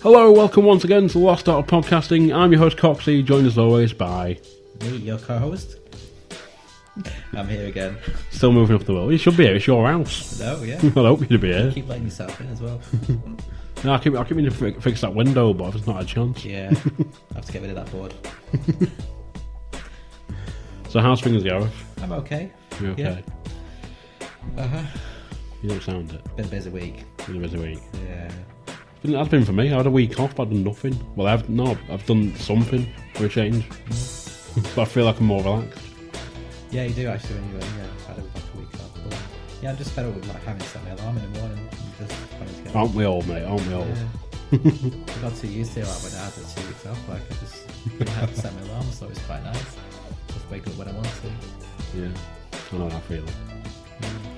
Hello, welcome once again to the Lost Art of Podcasting. I'm your host Coxie, joined as always by... Me, your co-host. I'm here again. Still moving up the world. You should be here, it's your house. No, yeah. I hope you'd be here. You keep letting yourself in as well. No, I keep meaning to fix that window, but it's not a chance. Yeah, I have to get rid of that board. So how's things, Gareth? I'm okay. You okay? Yeah. Uh-huh. You don't sound it. Been a busy week. Been a busy week. Yeah. It has been for me. I had a week off, but I've done nothing. Well, I've done something for a change. But I feel like I'm more relaxed. Yeah, you do actually when you had a week off. But yeah, I'm just fed up with like having to set my alarm in the morning. And just having to get Aren't we all, mate? Aren't we all? Yeah. I got too used to it like when I had the 2 weeks off. Like I just didn't have to set my alarm, so it's quite nice. Just wake up when I want to. Yeah, I know that feeling.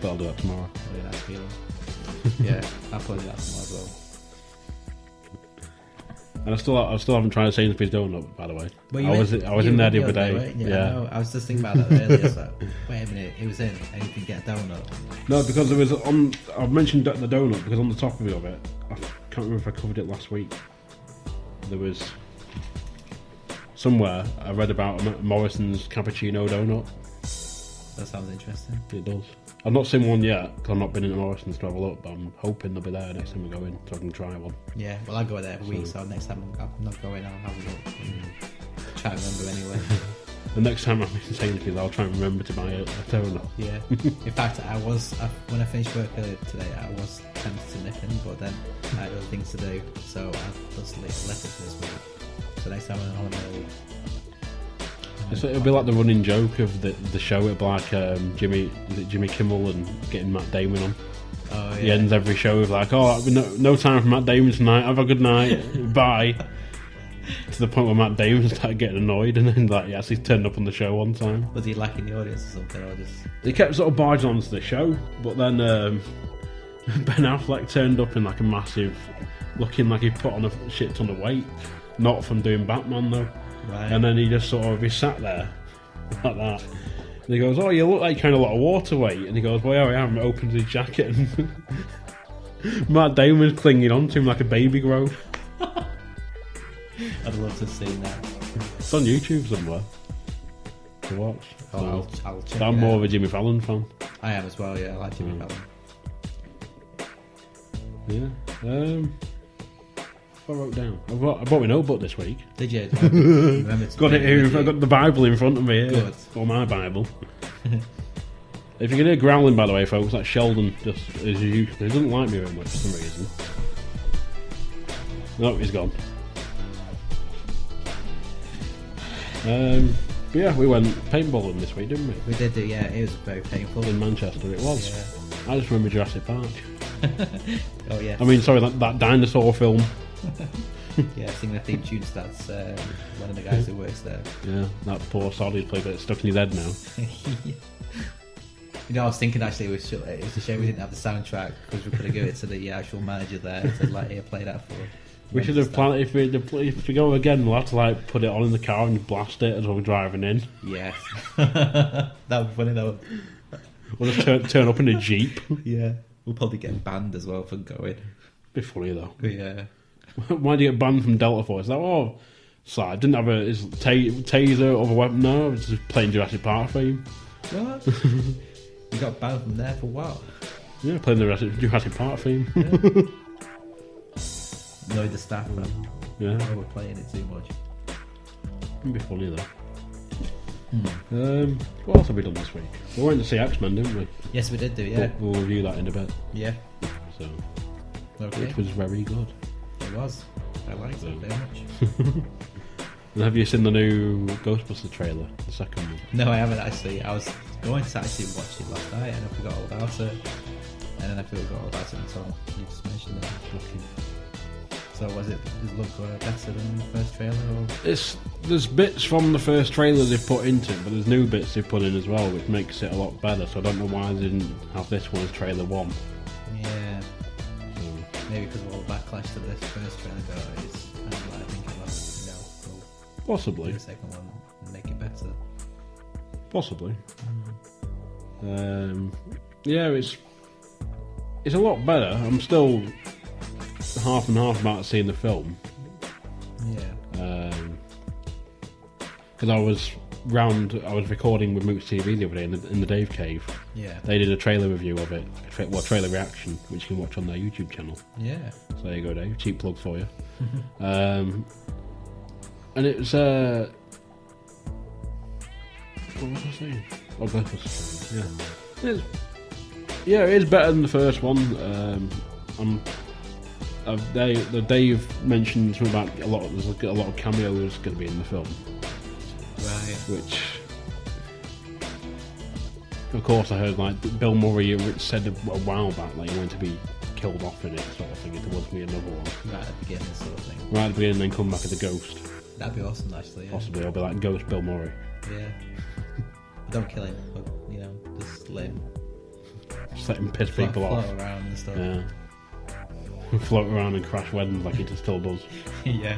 But I'll do that tomorrow. Really nice feeling. Yeah, I'll probably do that tomorrow as well. And I still haven't tried a Sainsbury's donut, by the way. Well, I was in there the other day. Right? Yeah. No, I was just thinking about that earlier. So, wait a minute, it was in, and you can get a donut. No, because there was I've mentioned the donut because on the top of it, I can't remember if I covered it last week. There was somewhere I read about a Morrison's cappuccino donut. That sounds interesting. It does. I've not seen one yet because I've not been into Morrison's to have a look, but I'm hoping they'll be there next time we go in so I can try one. Yeah, well, I go there every week, so next time I'm not going, I'll have a look. Try and remember anyway. The next time I'm in Sainsbury's, I'll try and remember to buy a donut. Yeah. In fact, when I finished work earlier today, I was tempted to nip in, but then I had other things to do, so I've just left it for this week. So next time I'm on holiday, It'll be like the running joke of the show. It'll be like Jimmy Kimmel and getting Matt Damon on. Oh, yeah. He ends every show with like, "Oh, no time for Matt Damon tonight. Have a good night. Bye." To the point where Matt Damon started getting annoyed, and then like he actually turned up on the show one time. Was he lacking the audience or something, or just? He kept sort of barging onto the show, but then Ben Affleck turned up in like a massive, looking like he put on a shit ton of weight, not from doing Batman though. Right. And then he sat there like that. And he goes, "Oh, you look like kind of a lot of water weight." And he goes, "Well, yeah, I am." Opens his jacket and Matt Damon's clinging on to him like a baby grow. I'd love to have seen that. It's on YouTube somewhere to watch. Oh, I'll check. I'm more of a Jimmy Fallon fan. I am as well. Yeah, I like Jimmy Fallon. Yeah. I wrote down. I bought my notebook this week. Did you? Remember to Got it here. I've got the Bible in front of me here. Good. Or my Bible. If you can hear growling, by the way, folks, that's Sheldon. Just as you, he doesn't like me very much for some reason. No, he's gone. But yeah, we went paintballing this week, didn't we? We did do. Yeah, it was very painful. In Manchester, it was. Yeah. I just remember Jurrasic Park. Oh yeah. I mean, sorry, that dinosaur film. Yeah, singing the theme tune starts one of the guys who works there. Yeah, that poor sod who's played it stuck in his head now. Yeah. You know, I was thinking actually it's a shame we didn't have the soundtrack because we could have given it to the actual manager there and said like, "Here, play that for." We should have planned if we go again. We'll have to like put it on in the car and blast it as we're driving in. Yes, that would be funny though. We'll just turn up in a Jeep. Yeah, we'll probably get banned as well for going. Be funny though. Yeah. Why do you get banned from Delta Force? Like, so I didn't have a taser or a weapon. No, I was just playing Jurassic Park theme. What? You got banned from there for what? Yeah, playing the Jurassic Park theme. Yeah. Annoyed the staff, man. Yeah. They were playing it too much. It'd be funny though. What else have we done this week? We went to see X-Men, didn't we? Yes, we did do, yeah. We'll review that in a bit. Yeah. So, Okay. which was very good. It was. I liked it very much. And have you seen the new Ghostbusters trailer, the second one? No, I haven't actually. I was going to actually watch it last night and I forgot all about it. And then I forgot all about it until you just mentioned it. So does it look better than the first trailer? Or? There's bits from the first trailer they've put into it, but there's new bits they've put in as well, which makes it a lot better. So I don't know why they didn't have this one as trailer 1. Yeah. Maybe because of all the backlash to this first trailer got, it's kind of like thinking about, we'll possibly do the second one and make it better. Possibly. Yeah, it's a lot better. I'm still half and half about seeing the film. Yeah. Because I was recording with Mooch TV the other day in the Dave Cave. Yeah. They did a trailer review of it, trailer reaction, which you can watch on their YouTube channel. Yeah. So there you go, Dave. Cheap plug for you. And it was what was I saying? Oh, Ghostbusters. Yeah. It is better than the first one. Dave mentioned something about there's a lot of cameos going to be in the film. Right. Which, of course, I heard like Bill Murray said a while back like he wanted to be killed off in it, sort of thing. If there was to be another one. Right at the beginning, sort of thing. Right at the beginning, and then come back as a ghost. That'd be awesome, actually. Yeah. Possibly, I'll be like Ghost Bill Murray. Yeah. Don't kill him, but just let him. Just let him piss people off. Float around and stuff. Yeah. Float around and crash weddings like he just still does. Yeah.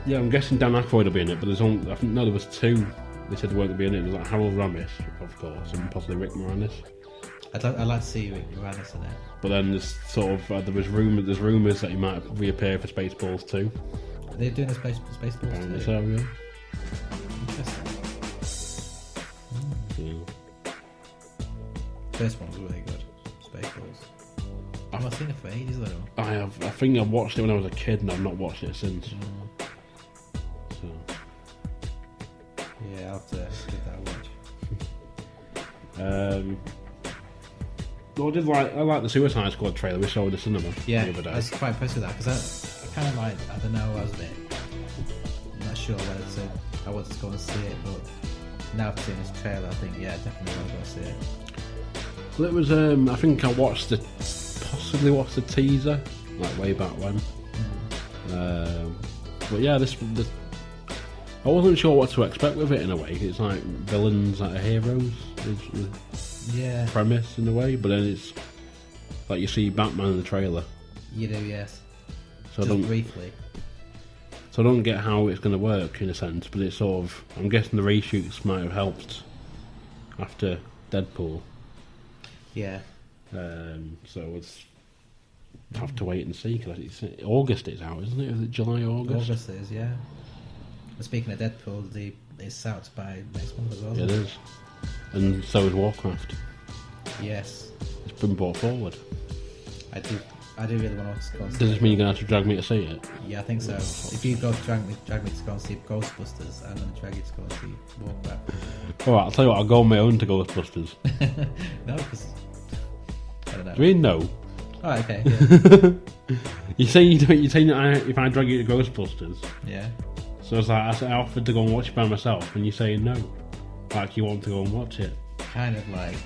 Yeah, I'm guessing Dan Aykroyd will be in it, but there was 2 they said they weren't going to be in it. It was like Harold Ramis, of course, and possibly Rick Moranis. I'd like to see Rick Moranis in it. But then there's sort of there's rumours that he might reappear for Spaceballs 2. They're doing a Spaceballs 2? So, yeah. Interesting. First one was really good. Spaceballs. I've not seen it for ages though. I have. I think I watched it when I was a kid, and I've not watched it since. So. Yeah, I'll have to give that a watch. I like the Suicide Squad trailer we saw in the cinema the other day. I was quite impressed with that because I kind of like, I don't know, I was a bit not sure whether I wanted to go and see it, but now I've seen this trailer, I think definitely want to go see it. Well, it was I think I possibly watched the teaser like way back when. But yeah, this I wasn't sure what to expect with it in a way. It's like villains that are heroes. Yeah. Premise in a way, but then it's like you see Batman in the trailer. You do, yes. So just briefly. So I don't get how it's going to work in a sense, but it's sort of. I'm guessing the reshoots might have helped after Deadpool. Yeah. So it's have to wait and see because it's August. It's out, isn't it? Is it July, August? August is, yeah. But speaking of Deadpool, it's out by next month as well. It is. And so is Warcraft. Yes. It's been brought forward. I do really want to go and see it. Does this mean you're going to have to drag me to see it? Yeah, I think so. If you go drag me to go and see Ghostbusters, I'm going to drag you to go and see Warcraft. Alright, I'll tell you what, I'll go on my own to Ghostbusters. No, because I don't know. Do you mean no? Oh, okay. Yeah. You're saying if I drag you to Ghostbusters? Yeah. So it's like I offered to go and watch it by myself, and you're saying no. Like you want to go and watch it. Kind of like...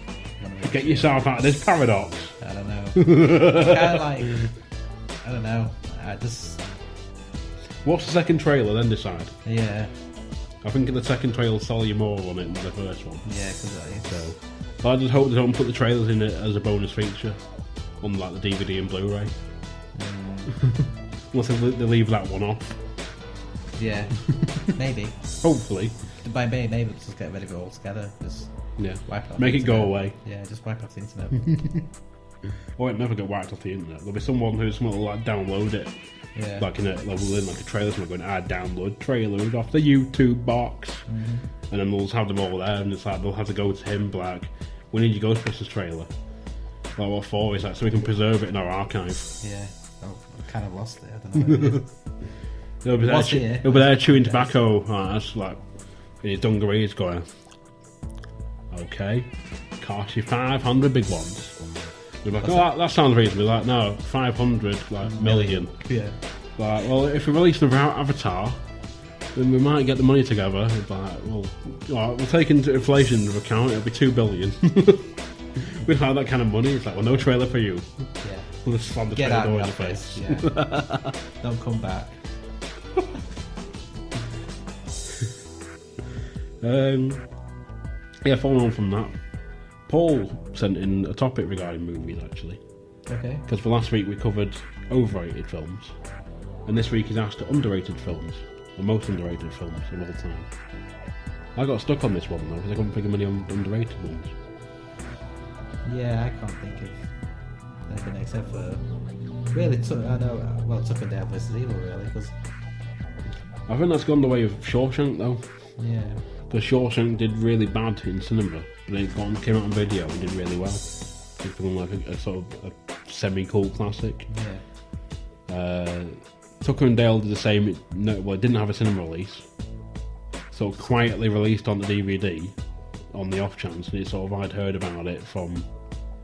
Get yourself out of this paradox. I don't know. Kind of like... I don't know. I just... Watch the second trailer, then decide. Yeah. I think the second trailer will sell you more on it than the first one. Yeah, because So I just hope they don't put the trailers in it as a bonus feature, unlike the DVD and Blu-ray. Unless they leave that one off. Yeah. Maybe. Hopefully. By maybe just get rid of it all together. Just wipe it off. Make it go away. Yeah, just wipe off the internet. Or it never get wiped off the internet. There'll be someone who's will like download it. Yeah. Like in like a trailer, someone going, download trailers off the YouTube box. And then they'll have them all there, and it's like they'll have to go to him, like, we need your Ghostbusters trailer. Like, what for? It's like so we can preserve it in our archive. Yeah. Oh, I kind of lost it. I don't know. He'll be there chewing tobacco. That's like in his dungarees going, okay, cost you 500 big ones. We're like, that sounds reasonable. Like, no, 500 million. Yeah. Like, well, if we release another Avatar, then we might get the money together. It's like, we'll take into inflation into account. It'll be 2 billion. We don't have that kind of money. It's like, well, no trailer for you. Yeah. We'll just slam the Get trailer out door of in the the office. face. Yeah. Don't come back. Following on from that, Paul sent in a topic regarding movies actually. Okay. Because for last week we covered overrated films, and this week he's asked underrated films, the most underrated films of all time. I got stuck on this one though because I couldn't think of many underrated ones. Yeah, I can't think of anything except for really. Tucker Dale vs Evil, really, because I think that's gone the way of Shawshank though. yeah, Because Shawshank did really bad in cinema, but then it came out on video and did really well. It's become like a sort of a semi-cult classic. yeah, Tucker and Dale did the same. It didn't have a cinema release, so quietly released on the DVD on the off chance, and I'd heard about it from.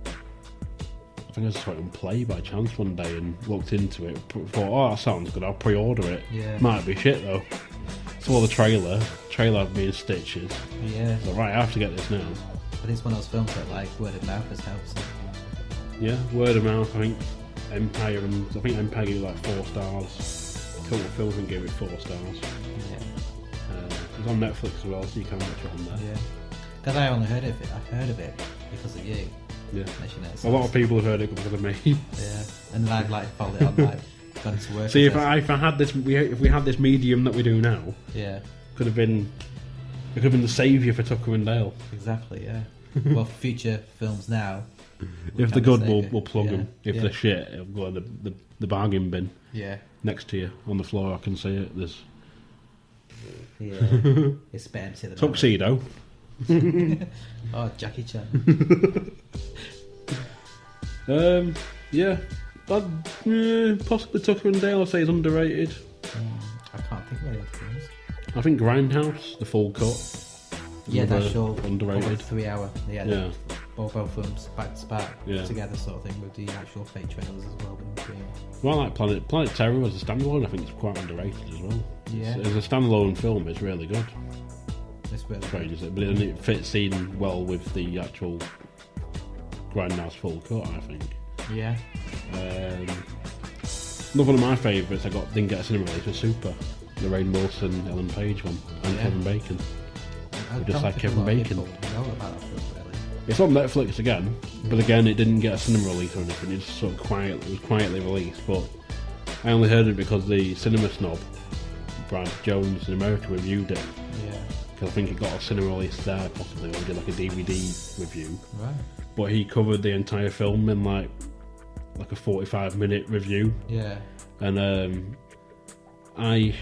I think I saw it on Play by chance one day and looked into it. Thought, oh, that sounds good. I'll pre-order it. Yeah. Might be shit though. Saw the trailer had me in stitches. yeah. So right, I have to get this now. But it's one of those films that like word of mouth has helped. Yeah, word of mouth. I think Empire gave it like 4 stars. Total Film I think gave it 4 stars. Yeah, It's on Netflix as well, so you can watch it on there. yeah. Because I only heard of it. I heard of it because of you. Yeah. Mentioning it. A lot of people have heard it because of me. Yeah, and then I've like followed it on, like gone to work. See, and if I had this, if we had this medium that we do now, yeah, it could have been the saviour for Tucker and Dale. exactly. Yeah. Well, future films now. If they're good, we'll plug Yeah, them. If yeah. they're shit, it'll go in the bargain bin Yeah. next to you on the floor. I can see it. There's Yeah. It's better empty than Tuxedo. Oh, Jackie Chan. Yeah. Possibly Tucker and Dale, I'd say, is underrated. I can't think of any other films. I think Grindhouse, the full cut. Yeah, another that show. underrated. 3 hour. Yeah. Yeah. Both films back to back Yeah. together, sort of thing, with the actual fake trailers as well. In between. Well, I like Planet Terror as a standalone. I think it's quite underrated as well. Yeah. As a standalone film, it's really good. It's really Strange, is it? But it fits in well with the actual Grindhouse full cut, I think. Yeah. Another one of my favourites didn't get a cinema release was Super, the Rainn Wilson, Ellen Page one, and Yeah. Kevin Bacon. I Just don't like think a Kevin lot of Bacon. people know about that film, really. It's on Netflix again, but again, it didn't get a cinema release or anything. It just sort of quietly released. But I only heard it because the cinema snob, Brad Jones in America, reviewed it. Yeah. Because I think it got a cinema release there, possibly, or he did like a DVD review. Right. But he covered the entire film in like a 45-minute review. Yeah. And I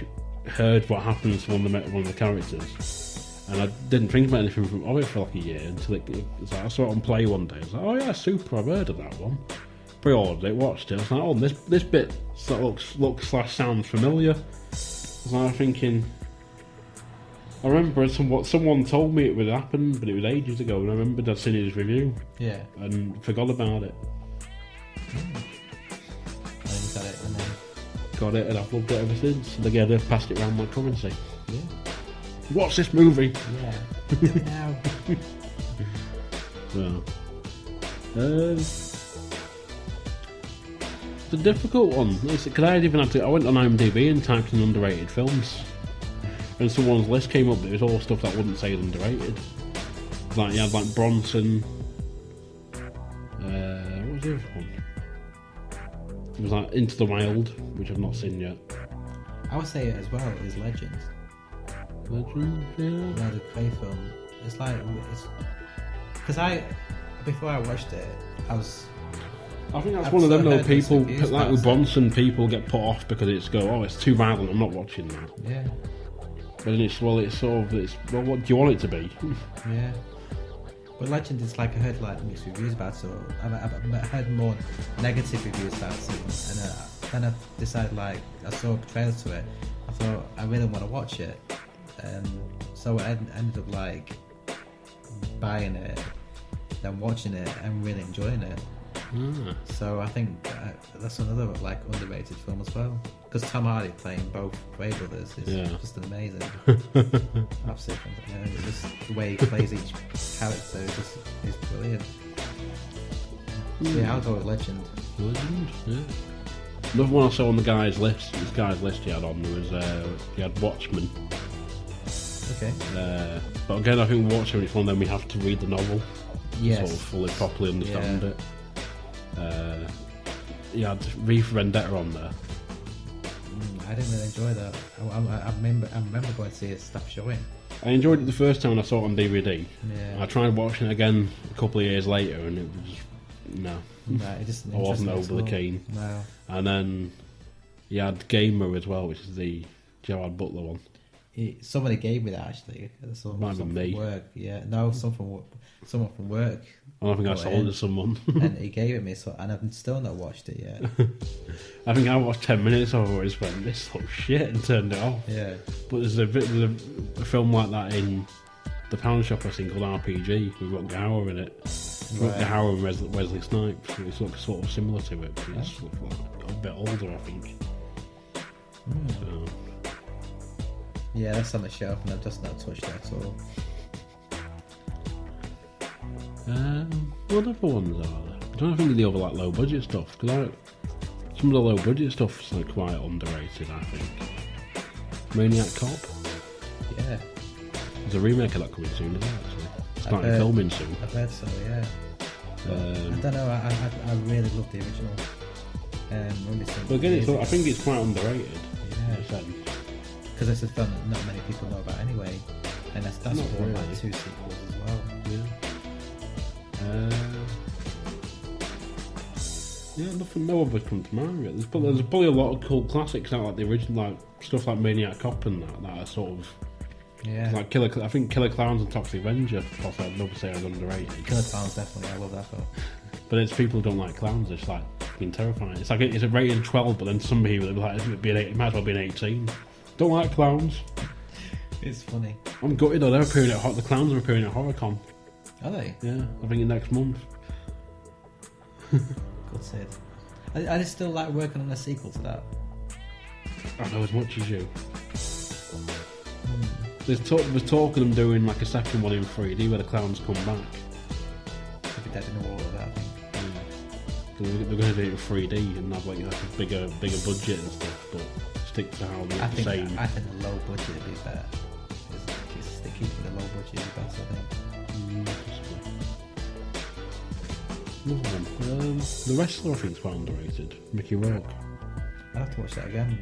heard what happens to one of the characters, and I didn't think about anything of it for like a year until it was like, I saw it on Play one day. I was like, oh yeah, Super, I've heard of that one. Pre-ordered it, watched it. I was like, oh, this bit sort of looks / sounds familiar. So I was thinking, I remember someone told me it would happen, but it was ages ago, and I remembered I'd seen his review Yeah. and forgot about it. And then you got it, and then Got it, and I've loved it ever since. And again, I've passed it around my currency. yeah. Watch this movie. Yeah. Do it now. Yeah. It's a difficult one. Because I went on IMDb and typed in underrated films, and someone's list came up, but it was all stuff that I wouldn't say is underrated. Like, you had like Bronson. What was the other one? It was like Into the Wild, which I've not seen yet. I would say it as well is Legends. Legend, yeah. Yeah, the Clay film. It's like because before I watched it, I think that's I've one of them sort of though. heard mixed People reviews like about with it. Bronson, people get put off because it's too violent. I'm not watching that. yeah, But then it's what do you want it to be? yeah. But Legend is like I heard like mixed reviews about it. So I've heard more negative reviews about it, and then I decided like I saw a trailer to it. I thought I really want to watch it, so I ended up like buying it, then watching it, and really enjoying it. Ah. So I think that's another like underrated film as well. Because Tom Hardy playing both Ray brothers is Yeah. just an amazing, absolutely fantastic. It's just the way he plays each character is brilliant. So yeah, I'll go with Legend. Legend, yeah. Another one I saw on the guy's list. This guy's list he had on there was he had Watchmen. Okay. But again, I think Watchmen is one of them we have to read the novel. Yes. Sort of fully, properly understand it. He had V for Vendetta on there. I didn't really enjoy that. I remember going to see his stuff showing. I enjoyed it the first time I saw it on DVD. Yeah. I tried watching it again a couple of years later, and it was no. It just I wasn't overly keen. No. And then he had Gamer as well, which is the Gerard Butler one. Somebody gave me that actually. Might have been me. From work. Yeah, no, someone from work. I don't think I sold it to someone. And he gave it me, and I've still not watched it yet. I think I watched 10 minutes of it and just went, this looks shit, and turned it off. Yeah. But there's a film like that in the pound shop, I think, called RPG, with Rutger Hauer in it. Rutger Hauer and Wesley Snipes. It looks sort of similar to it, but it's like a bit older, I think. So. Yeah, that's on the shelf, and I've just not touched that at all. What other ones are there? I don't think of the other like low budget stuff, because some of the low budget stuff is like quite underrated, I think. Maniac Cop. Yeah. There's a remake of that coming soon, isn't it, actually? Starting filming soon. I've heard so, yeah. I don't know, I really love the original. But again, I think it's quite underrated. Yeah. Because it's a film that not many people know about anyway, and that's not one really. like 2 sequels as well. Nothing. No others come to mind. Really. There's probably a lot of cool classics out, like the original, like stuff like Maniac Cop and that are sort of like I think Killer Clowns and Toxic Avenger. Also, I'd love to say is underrated. Killer Clowns, definitely. I love that film. But it's people who don't like clowns. It's like being terrifying. It's like it's a rated 12, but then some people are like it might as well be an 18. Don't like clowns. It's funny. I'm gutted though. They're appearing at the clowns are appearing at HorrorCon. Are they? Yeah, I think next month. Good said. Are they still like working on a sequel to that? I don't know as much as you. There's talk of them doing like a second one in 3D where the clowns come back. Could be dead in the water, that I think. They're going to do it in 3D and have like a bigger budget and stuff, but stick to how they're the same. I think the low budget would be better. Keep with the low budget would be better, I think. The wrestler I think is quite underrated. Mickey Rourke. I'd have to watch that again.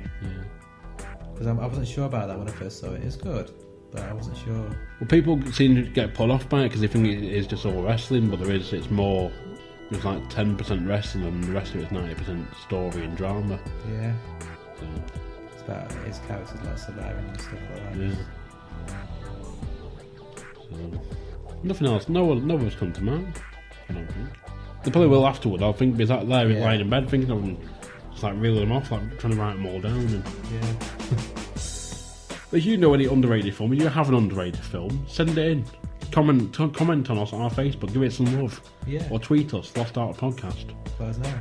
Because I wasn't sure about that when I first saw it. It's good, but I wasn't sure. Well, people seem to get put off by it because they think it is just all wrestling, but it's like 10% wrestling and the rest of it is 90% story and drama. Yeah. So. It's about his characters like surviving and stuff like that. Yeah. So, nothing else. No one's come to mind, I don't think. They probably will afterward, I think, because they're lying in bed thinking of them, just like reeling them off, like trying to write them all down. And yeah. If you know any underrated film, if you have an underrated film, send it in. Comment on us on our Facebook, give it some love. Yeah. Or tweet us, Lost Art Podcast. Let us know.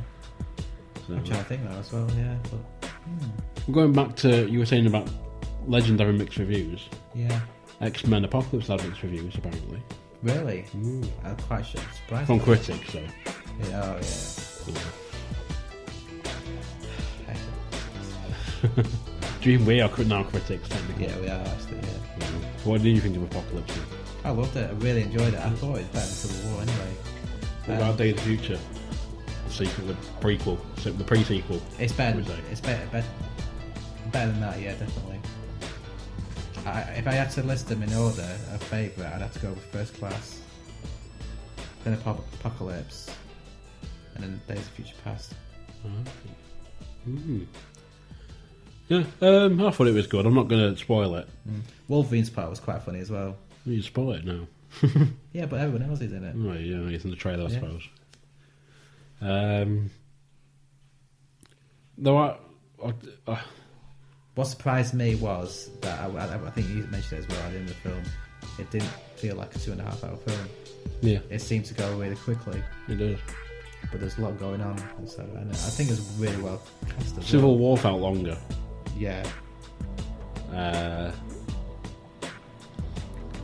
So, I'm trying to think now as well, yeah. But, We're going back to, you were saying about Legend having mixed reviews. Yeah. X-Men Apocalypse had mixed reviews, apparently. Really? I'm quite surprised. From critics, so. Yeah, oh yeah. We are now critics, technically. Yeah, we are actually, yeah. What did you think of Apocalypse? I loved it. I really enjoyed it. I thought it was better than Civil War anyway. What about Day of the Future? The sequel, the prequel, the pre-sequel. It's better. It's better than that. Yeah, definitely. If I had to list them in order of favourite, I'd have to go with First Class, then Apocalypse, and then Days of Future Past. Yeah, I thought it was good. I'm not going to spoil it. Wolverine's part was quite funny as well. You spoil it now. Yeah, but everyone else is in it. Oh, yeah, it's in the trailer, I suppose. Though what surprised me was that I think you mentioned it as well at the end of the film. It didn't feel like a 2.5 hour film. Yeah, it seemed to go really quickly. It does. But there's a lot going on, so and I think it's really well cast. Civil War felt longer. Yeah. I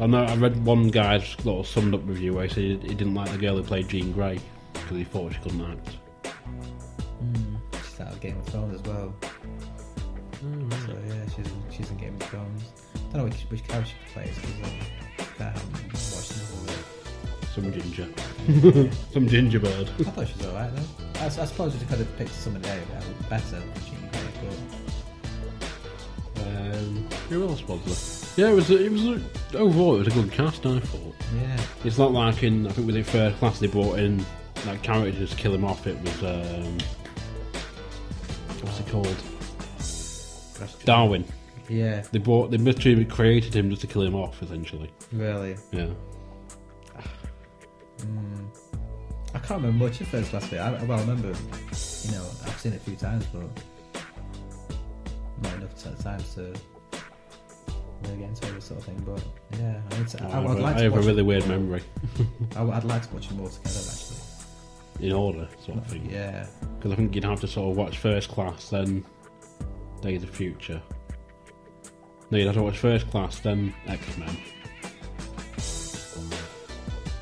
know. I read one guy's little summed up review where he said he didn't like the girl who played Jean Grey because he thought she couldn't act. Game of Thrones as well. So yeah, she's in Game of Thrones. I don't know which character she plays because I haven't watched it. Some ginger. Some ginger bird. I thought she was alright though. I suppose we could have picked somebody better than Jean Grey, but who else was there? Yeah, it was overall it was a good cast, I thought. yeah. It's not like I think with the First Class they brought in that character just to kill him off. It was what's it called? Darwin. Yeah. They literally created him just to kill him off, essentially. Really? Yeah. I can't remember much of First Class. I remember, I've seen it a few times, but not enough times to really get into this sort of thing. But yeah, I have a really weird memory. I'd like to watch them all together, actually. In order, sort of thing. Yeah. Because I think you'd have to sort of watch First Class, then Days of Future. No, you'd have to watch First Class, then X-Men.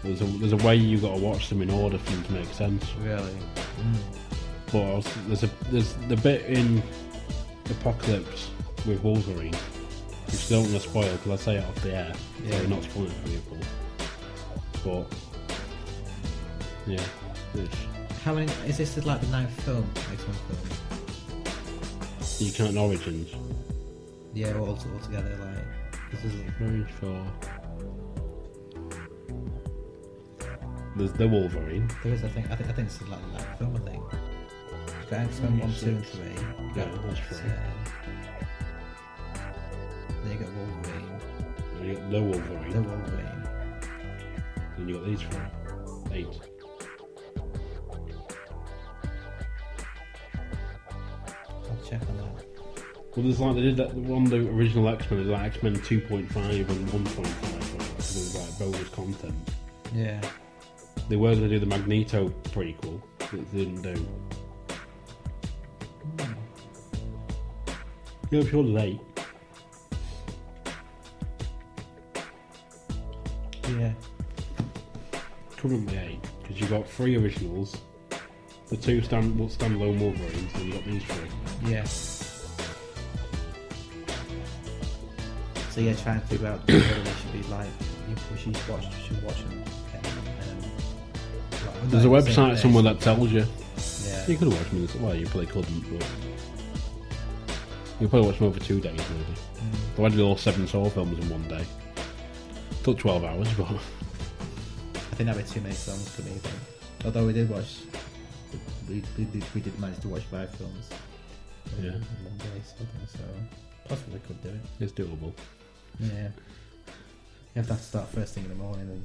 There's a way you got to watch them in order for them to make sense. Really? But there's the bit in Apocalypse with Wolverine, which I don't want to spoil because I say it off the air, so we're not spoiling for people. But yeah, how many is this? Like the 9th film? X-Men film? You count Origins. Yeah, all together. Like this is Very sure. There's the Wolverine. there is. I think it's like the 9th film. I think. You've got X-Men 1, 2, and 3. Yeah, that's right. Then you got Wolverine. Then you got the Wolverine. The Wolverine. Then you got these 4. 8. I'll check on that. Well, there's like they did that one the original X-Men. There's like X-Men 2.5 and 1.5. There was like bonus content. Yeah. They were going to do the Magneto prequel, but they didn't do. Yeah, I'm sure there's 8. Yeah. Currently 8, because you've got 3 originals, the 2 standalone Wolverines, and you've got these 3. Yeah. So yeah, try and figure out whether they should be like you should watch them. There's a website somewhere that tells you. Yeah. You could have watched them. Well, you probably couldn't, but you probably watch them over 2 days, maybe. But I did all 7 Saw films in one day. Took 12 hours, but I think that'd be too many films for me. Then. Although we did manage to watch 5 films. Yeah. In one day, so possibly could do it. It's doable. Yeah. You have to start first thing in the morning and.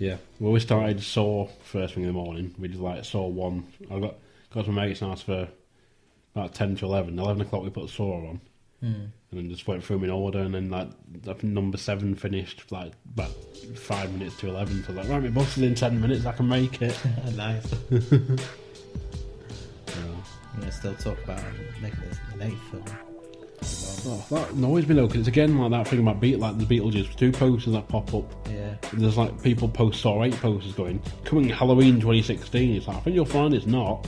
Yeah, well, we started Saw first thing in the morning. We did like Saw 1. I got to my mate's house for about 10 to 11. 11 o'clock we put Saw on. And then just went through them in order, and then like I think number 7 finished like about 5 minutes to 11. So I was like, right, my bus is in 10 minutes, I can make it. Nice. Yeah, still talk about making this an 8th film. Oh, that annoys me though, because it's again like that thing about the Beetlejuice 2 posters that pop up. Yeah. There's like people post Saw 8 posters going, coming Halloween 2016. It's like, I think you'll find it's not.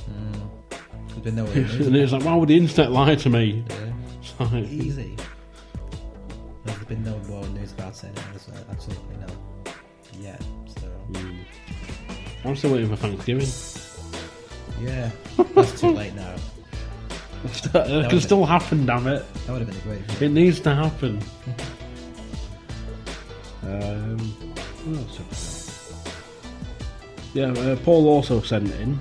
Know what it is. And it's like, why would the internet lie to me? Yeah. It's like, Easy. There's been no more news about it, and there's absolutely no yet. So. I'm still waiting for Thanksgiving. Yeah, that's too late now. It can still happen, damn it. That would have been a great It needs to happen. What else have we got? Yeah, Paul also sent in.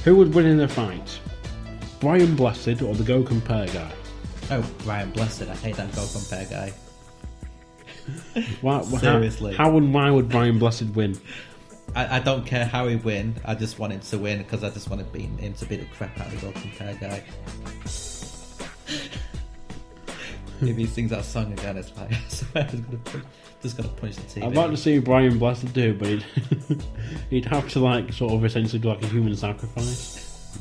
Who would win in a fight? Brian Blessed or the Go Compare guy? Oh, Brian Blessed. I hate that Go Compare guy. Seriously. How and why would Brian Blessed win? I don't care how he win. I just want him to win because I just want to beat him to beat the crap out of the Go Compare guy. If he sings that song again, it's like I swear I'm just gonna punch the TV. I'd like to see Brian Blessed do, but he'd have to like sort of essentially do like a human sacrifice.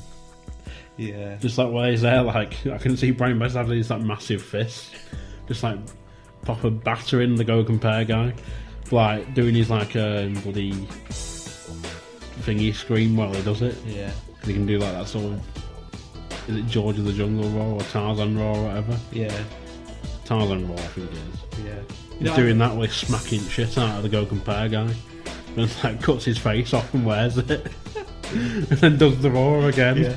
Yeah. Just like where he's there, like I can see Brian Blessed having this like massive fist, just like proper battering the Go Compare guy. Like doing his like bloody thingy scream while he does it. Yeah. Because he can do like that sort of, is it George of the Jungle roar or Tarzan roar or whatever? Yeah. Tarzan roar, I think it is. Yeah. He's doing that with smacking shit out of the Go Compare guy. And like cuts his face off and wears it. And then does the roar again. Yeah.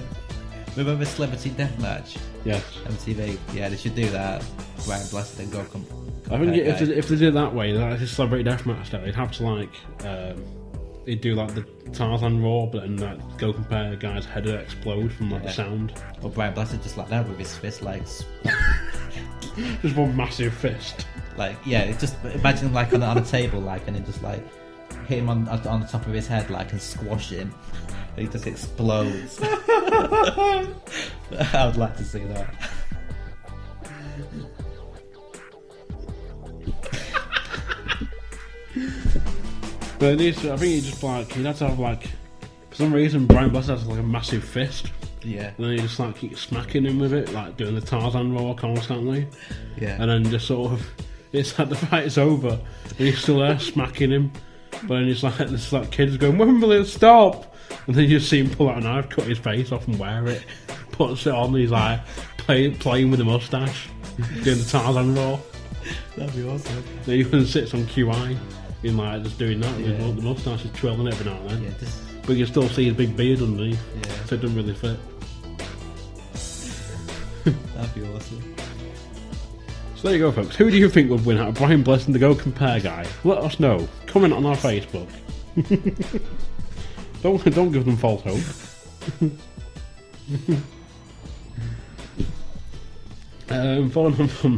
Remember Celebrity Deathmatch? Yes. MTV. Yeah, they should do that. Brian Blessed and Go I think if they did it that way, like this Celebrity Deathmatch style, they'd have to like, they'd do like the Tarzan roar, but then that Go Compare guy's head would explode from like the sound. Or Brian Blessed just like that with his fist, like Just one massive fist. Like, yeah, just imagine him like on a table, like, and then just like hit him on the top of his head, like, and squash him. And he just explodes. I would like to see that. But it needs to, I think he just like, he'd have to have like, for some reason Brian Blessed has like a massive fist. Yeah. And then he just like keeps smacking him with it, like doing the Tarzan roar constantly. Yeah. And then just sort of, it's like the fight is over and he's still there smacking him. But then it's like, this like kids going, when will it stop? And then you just see him pull out a knife, cut his face off and wear it. Puts it on, and he's like playing with the moustache, doing the Tarzan roar. That'd be awesome. Then he even sits on QI, in like just doing that with the moustache, just twirling it every now and then. Yeah, But you can still see his big beard underneath, yeah. so it doesn't really fit. That'd be awesome. So there you go, folks. Who do you think would win out of Brian Blessed and the Go Compare guy? Let us know. Comment on our Facebook. Don't give them false hope. Following on from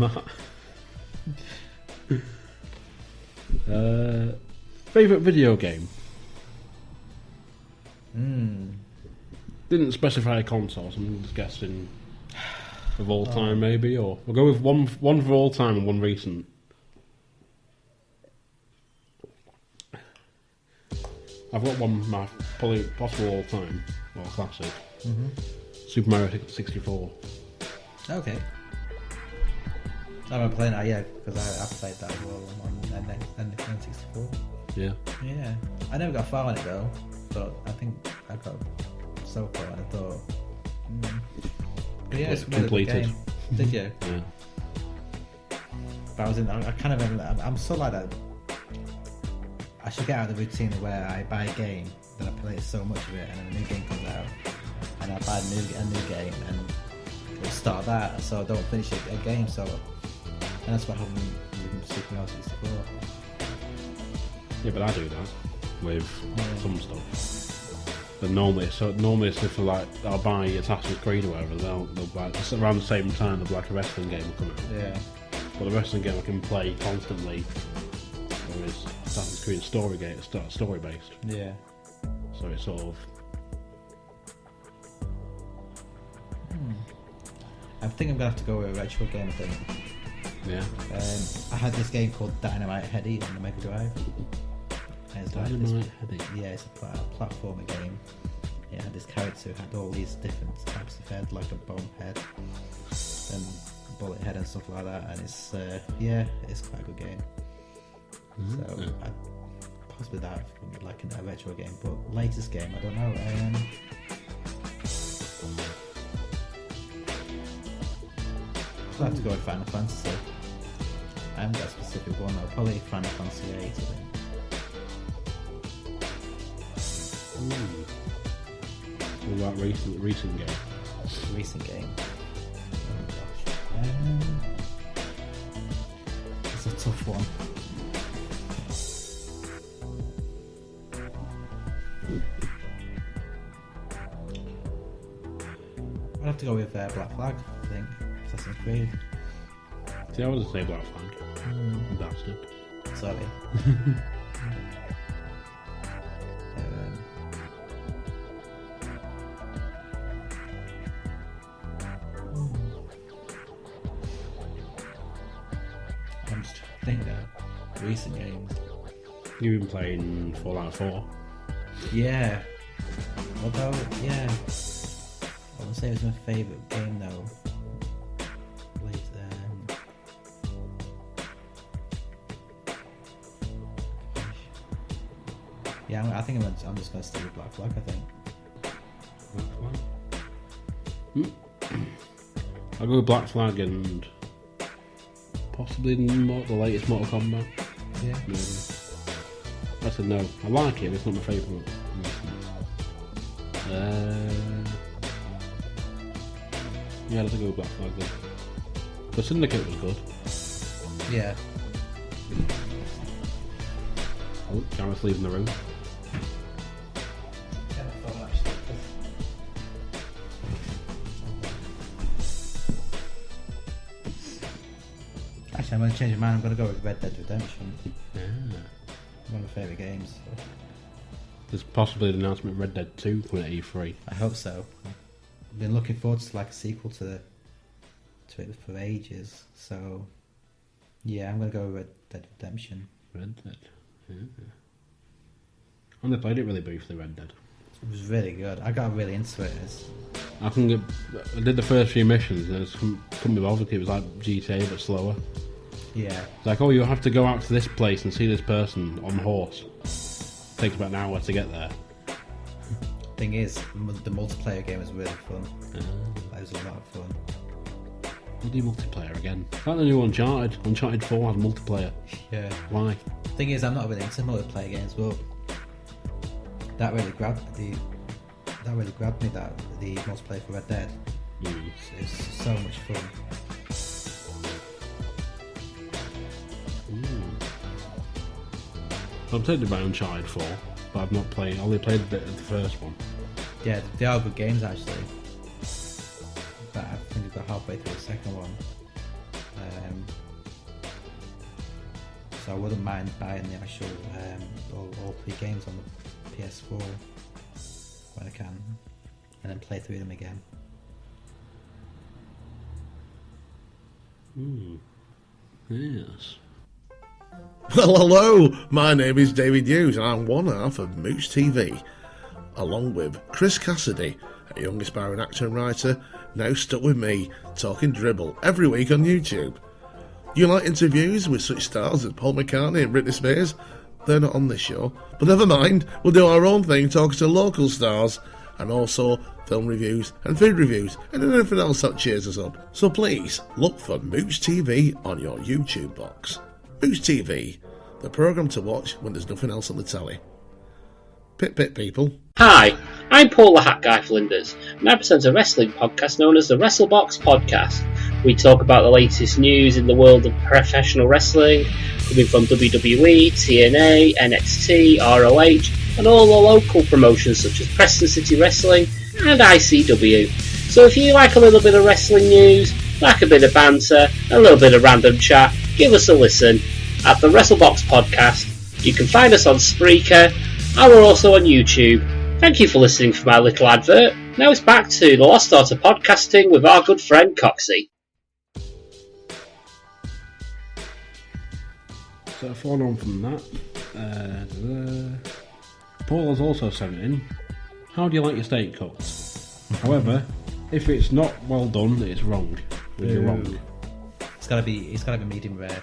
that. Favourite video game? Didn't specify a console, so I'm just guessing of all time, maybe, or we'll go with one for all time and one recent. I've got one, my probably possible all time or classic. Super Mario 64. Okay. I remember playing that, yeah, because I played that as well on N64. Yeah. Yeah. I never got far on it though, but I think I got so far and I thought, but yeah, it's a really good Completed. game. Did you? Yeah. But I kind of, I'm so like that. I should get out of the routine where I buy a game, then I play so much of it, and then a new game comes out, and I buy a new game, and it'll start that, so I don't finish a game. So, and that's what happened with Super Mario 64. Yeah, but I do that with some stuff. But normally it's if like I'll buy Assassin's Creed or whatever, they'll buy it's around the same time that like a wrestling game will come out. Yeah. But the wrestling game I can play constantly, whereas Assassin's Creed story based. Yeah. So it's sort of. I think I'm gonna have to go with a retro game. I think. Yeah. I had this game called Dynamite Heady on the Mega Drive. And it's like Dynamite Heady. Yeah, it's a platformer game. It had this character who had all these different types of head, like a bomb head and bullet head and stuff like that. And it's it's quite a good game. So possibly that like a retro game, but latest game I don't know. I'll have to go with Final Fantasy. I haven't got a specific one though. Probably Final Fantasy 8, I think. What about recent game? Recent game. Oh gosh. It's a tough one. I'd have to go with Black Flag, I think. Assassin's Creed. See, I would say Black Flag. Bastard. Sorry. I'm just trying to think now. Recent games. You've been playing Fallout 4. Yeah. Although, yeah. I would say it was my favourite game though. Yeah, I think I'm just going to stay with Black Flag, I think. Black I'll go with Black Flag and possibly the latest Mortal Kombat. Yeah. Maybe. That's a no. I like it, but it's not my favourite. Yeah, let's go with Black Flag then. The Syndicate was good. Yeah. Oh, Gareth leaving the room. Actually, I'm going to change my mind. I'm going to go with Red Dead Redemption. Yeah. One of my favourite games. There's possibly an announcement of Red Dead 2 coming at E3. I hope so. I've been looking forward to like a sequel to it for ages. So, yeah, I'm going to go with Red Dead Redemption. Red Dead. Yeah. I only played it really briefly, Red Dead. It was really good. I got really into it. I did the first few missions and I couldn't be bothered. It was like GTA but slower. Yeah. It's like, oh, you have to go out to this place and see this person on horse. It takes about an hour to get there. Thing is, the multiplayer game was really fun. It was a lot of fun. We'll do multiplayer again. Like the new Uncharted. Uncharted 4 has multiplayer. Yeah. Why? Thing is, I'm not really into multiplayer games, but that really grabbed me. The multiplayer for Red Dead. It's so much fun. I'm tempted by Uncharted 4, but I've not played. I only played a bit of the first one. Yeah, they are good games actually. But I think we've got halfway through the second one. So I wouldn't mind buying the actual all 3 games on the PS4 when I can, and then play through them again. Yes. Well, hello, my name is David Hughes and I'm one half of Mooch TV, along with Chris Cassidy, a young aspiring actor and writer, now stuck with me, talking dribble every week on YouTube. You like interviews with such stars as Paul McCartney and Britney Spears? They're not on this show, but never mind, we'll do our own thing talking to local stars, and also film reviews and food reviews and anything else that cheers us up. So please, look for Mooch TV on your YouTube box. Mooch TV, the programme to watch when there's nothing else on the telly. Pit people. Hi, I'm Paul the Hat Guy Flinders, and I present a wrestling podcast known as the Wrestle Box Podcast. We talk about the latest news in the world of professional wrestling, coming from WWE, TNA, NXT, ROH, and all the local promotions such as Preston City Wrestling and ICW. So if you like a little bit of wrestling news, like a bit of banter, a little bit of random chat, give us a listen at the Wrestle Box Podcast. You can find us on Spreaker, and we're also on YouTube. Thank you for listening for my little advert. Now it's back to the Lost Art of Podcasting with our good friend Coxie. So following on from that, Paul has also sent in, how do you like your steak cooked? However, if it's not well done, it's wrong. You're wrong. It's gotta be medium rare.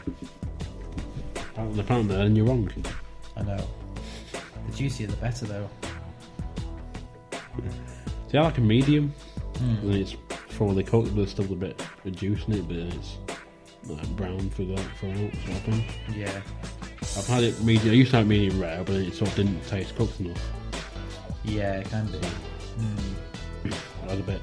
Apparently, then you're wrong. I know. The juicier the better though. See, I like a medium. And it's fully cooked, but there's still a bit of juice in it, but it's like brown throughout sort of thing. Yeah. I've had it medium. I used to have it medium rare, but it sort of didn't taste cooked enough. Yeah, it can be. I had a bit.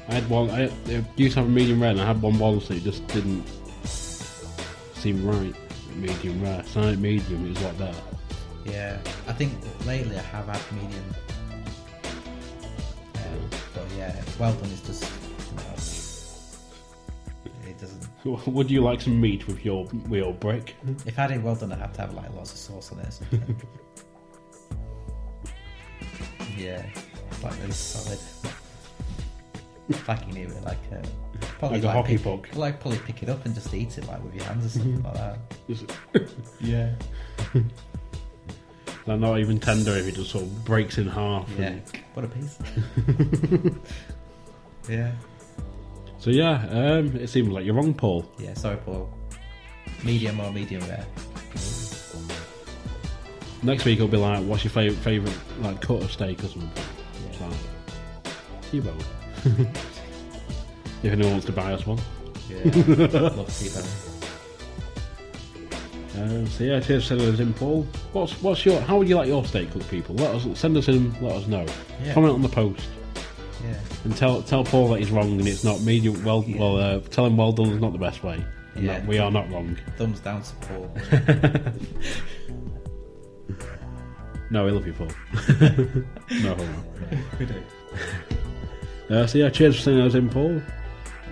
I had one. I used to have a medium rare, and I had one once, and it just didn't seem right. Medium rare. So I had medium. It was like that. Yeah, I think lately I have had medium. But yeah, well done is just it doesn't. Would you like some meat with your brick? If I had it well done, I'd have to have like lots of sauce on it or something. Yeah, it's like really solid. Like you need it like Like a hockey puck. Like probably pick it up and just eat it like with your hands or something like that. Yeah. They're not even tender if it just sort of breaks in half. Yeah. What a piece. Yeah. So yeah, it seems like you're wrong, Paul. Yeah, sorry, Paul. Medium or medium rare. Next week it'll be like, what's your favourite like cut of steak or something? Yeah. It's like, you both. If anyone wants to buy us one. Yeah, love to see that. So yeah, cheers for sending us in, Paul. What's your? How would you like your steak cooked, people? Send us in. Let us know. Yeah. Comment on the post. Yeah. And tell Paul that he's wrong and it's not medium. Well, tell him well done is not the best way. Yeah. We are not wrong. Thumbs down to Paul. No, we love you, Paul. No homo. We do. So yeah, cheers for sending us in, Paul.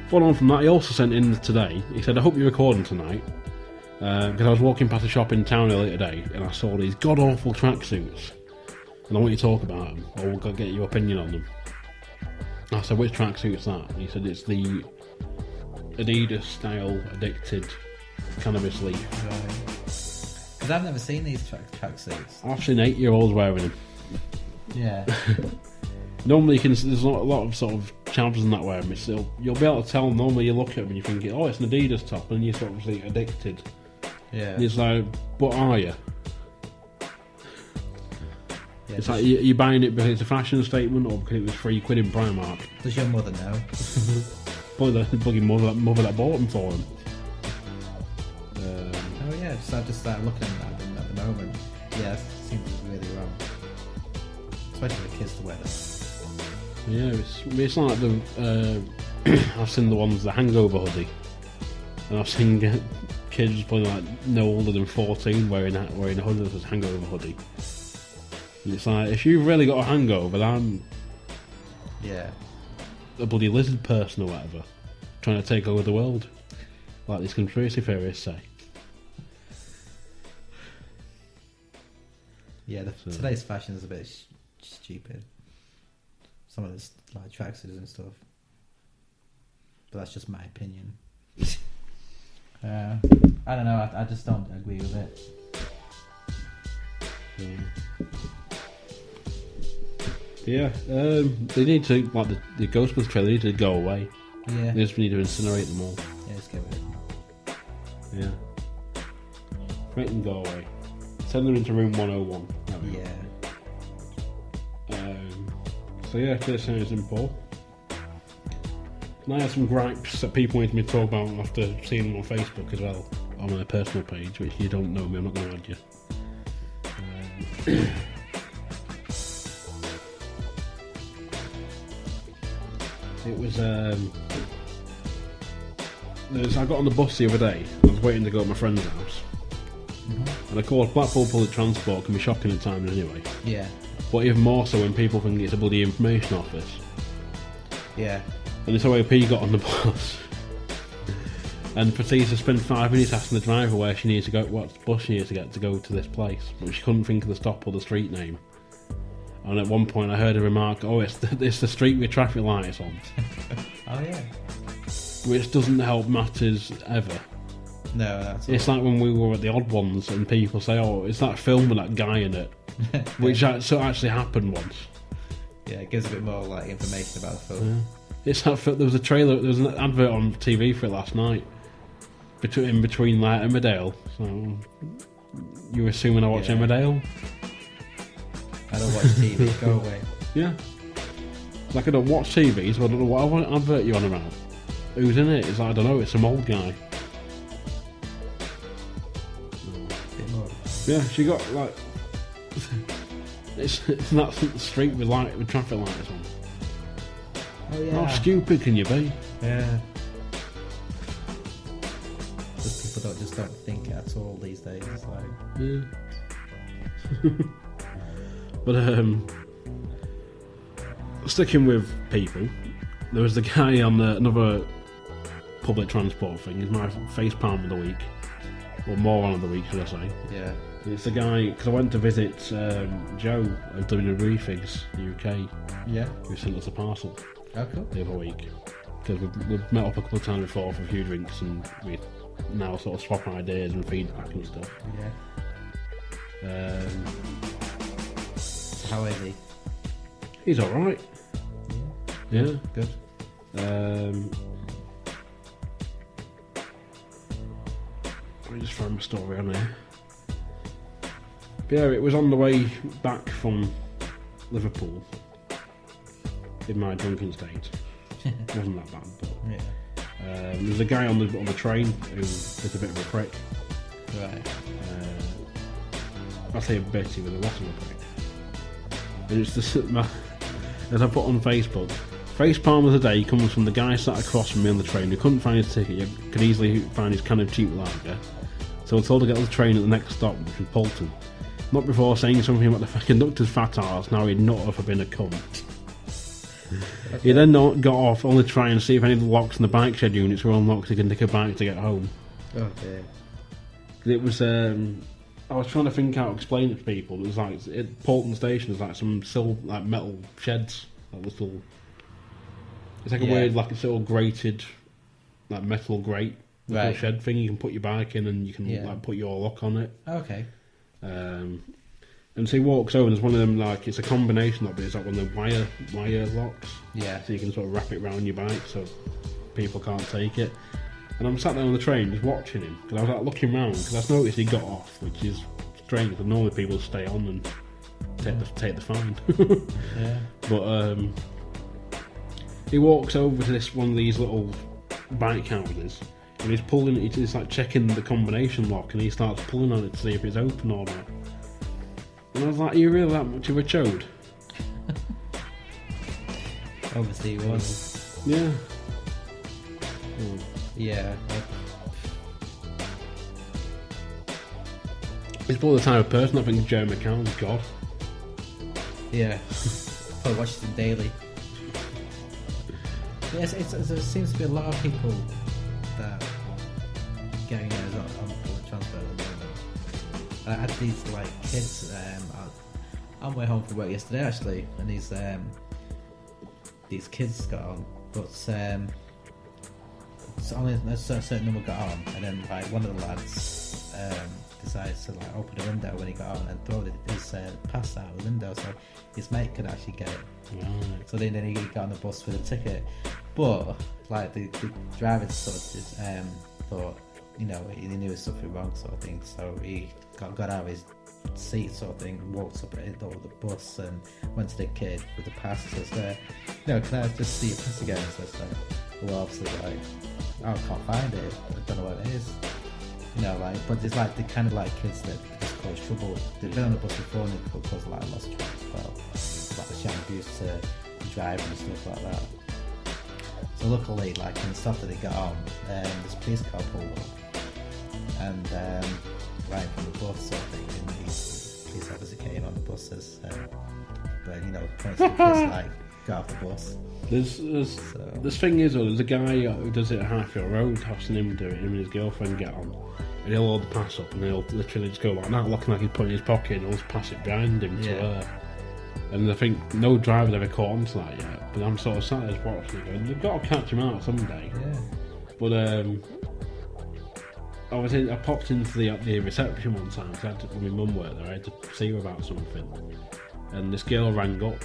Following on from that, he also sent in today. He said, "I hope you're recording tonight." Because I was walking past a shop in town earlier today and I saw these god awful tracksuits, and I want you to talk about them, or we'll get your opinion on them. I said, "Which tracksuit's that?" And he said, "It's the Adidas style addicted cannabis leaf." Right. Because I've never seen these tracksuits. I've seen 8-year-olds wearing them. Yeah. Normally, there's not a lot of sort of chavs and that wear them. You'll be able to tell. Normally, you look at them and you think, "Oh, it's an Adidas top," and you're sort of obviously addicted. Yeah. And it's like, "But are you?" Yeah, It's like you're buying it because it's a fashion statement or because it was £3 in Primark. does your mother know? Probably the bloody mother that bought them for him. Oh yeah, so I just started looking at them at the moment. Yeah, it seems really wrong. Especially the kids to wear them. Yeah, it's like the I've seen the hangover hoodie, and I've seen kids probably like no older than 14 wearing a hoodie that says hangover hoodie. And it's like, if you've really got a hangover, I'm Yeah. a bloody lizard person or whatever, trying to take over the world, like these conspiracy theorists say. Yeah, today's fashion is a bit stupid. Some of this like tracksuits and stuff. But that's just my opinion. I don't know. I just don't agree with it. Yeah, they need to, like the Ghostbusters trailer, they need to go away. Yeah. They just need to incinerate them all. Yeah, just get rid of it. Yeah. Make them go away. Send them into room 101. Yeah. So yeah, this is in Paul. And I have some gripes that people wanted me to talk about after seeing them on Facebook as well, on my personal page, which you don't know me, I'm not going to add you. It was, I got on the bus the other day, I was waiting to go to my friend's house, and I called Blackpool Public Transport, can be shocking at times anyway. Yeah. But even more so when people think it's a bloody information office. Yeah. And this OAP got on the bus and proceeds to spend 5 minutes asking the driver where she needs to go, what bus she needs to get to go to this place, but she couldn't think of the stop or the street name. And at one point I heard a remark, "Oh, it's the street with traffic lights on." Oh yeah. Which doesn't help matters ever. No, that's It's like when we were at the Odd Ones and people say, "Oh, it's that film with that guy in it," which actually happened once. Yeah, it gives a bit more like information about the film. It's that there was a trailer, there was an advert on TV for it last night. In between like Emmerdale. So you were assuming I watch Emmerdale? I don't watch TV. Go away. Yeah. Like I don't watch TV, so I don't know what advert you're on about. Who's in it? It's like, I don't know, it's some old guy. Bit more. Yeah, she got like it's that street with traffic lights on. Oh yeah. How stupid can you be? Yeah. Just people don't think at all these days. It's like Yeah. But sticking with people, there was the guy on another public transport thing. He's my face palm of the week, or moron of the week, should I say? yeah. It's the guy, because I went to visit Joe at WWE Figs UK, Yeah. who sent us a parcel Oh cool. the other week. Because we've met up a couple of times before for a few drinks, and we now sort of swap ideas and feedback and stuff. Yeah. How is he? He's alright. Yeah. Good. Let me just find my story on here. But yeah, it was on the way back from Liverpool in my drunken state. It wasn't that bad, but Yeah. There's a guy on the train who is a bit of a prick. Right. I say a bit, he was a lot of a prick. And it's just, as I put on Facebook, face palm of the day comes from the guy sat across from me on the train who couldn't find his ticket, could easily find his can of cheap lager. So I told to get on the train at the next stop, which was Bolton. Not before saying something about the conductor's fat arse, now he'd nut off for being a cunt. Okay. He then got off, only to try and see if any of the locks in the bike shed units were unlocked so he could nick a bike to get home. Okay. It was, I was trying to think how to explain it to people. It was like, Bolton Station is like some like metal sheds, like little... It's like a weird, like a sort of grated, like metal grate, little shed thing. You can put your bike in and you can like put your lock on it. Okay. And so he walks over and there's one of them, like, it's a combination lock, but it's like one of the wire locks. Yeah. So you can sort of wrap it around your bike so people can't take it. And I'm sat there on the train just watching him, because I was like looking round, because I noticed he got off, which is strange, because normally people stay on and take the fine. Yeah. But he walks over to one of these little bike houses, and he's like checking the combination lock, and he starts pulling on it to see if it's open or not. And I was like, are you really that much of a chode? Obviously he was. Yeah. Yeah. He's probably the type of person I think Joe McCallum's God. Yeah. Probably watches him daily. Yes, there seems to be a lot of people that getting those on public transport at the moment. I had these like kids. On my way home from work yesterday actually, and these kids got on, but only a certain number got on, and then like one of the lads decided to like open the window when he got on and throw his pass out the window, so his mate could actually get it. Right. So then he got on the bus with a ticket, but like the driver sort of thought, you know, he knew there was something wrong sort of thing, so he got out of his seat sort of thing, walked up at the bus and went to the kid with the pass and says, no, can I just see your pass again? And says, well, obviously, like, I can't find it, I don't know what it is. You know, like, but it's like the kind of like kids that just cause trouble. They've been on the bus before and they cause a lot of lots of trouble as well. Like showing abuse to the driver and stuff like that. So luckily, like in the stop that they got on, this police car pulled up and right from the bus sort of thing, and these police officer came on the buses, but you know, points to the kids like, got off the bus. This thing is, there's a guy who does it at Highfield Road, I've seen him do it, him and his girlfriend get on, and he'll hold the pass up and he'll literally just go like that, looking like he's putting his pocket in, and he'll just pass it behind him to her. And I think no driver's ever caught on to that yet, but I'm sort of sat there watching it going, they've got to catch him out someday. Yeah. But I popped into the reception one time, because when my mum worked there, I had to see her about something, and this girl rang up,